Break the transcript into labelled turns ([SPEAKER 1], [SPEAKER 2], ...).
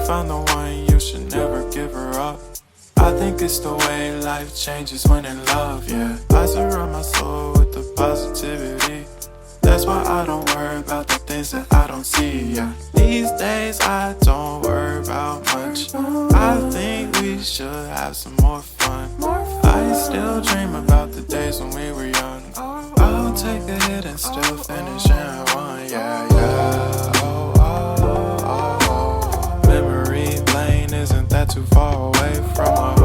[SPEAKER 1] found the one, you should never give her up. I think it's the way life changes when in love, yeah. I surround my soul with the positivity. That's why I don't worry about the things that I don't see, yeah. These days I don't worry about much. I think we should have some more fun. I still dream about the days when we were young. I'll take a hit and still finish in one, yeah, yeah. Oh, oh, oh, oh. Memory lane, isn't that too far away from us?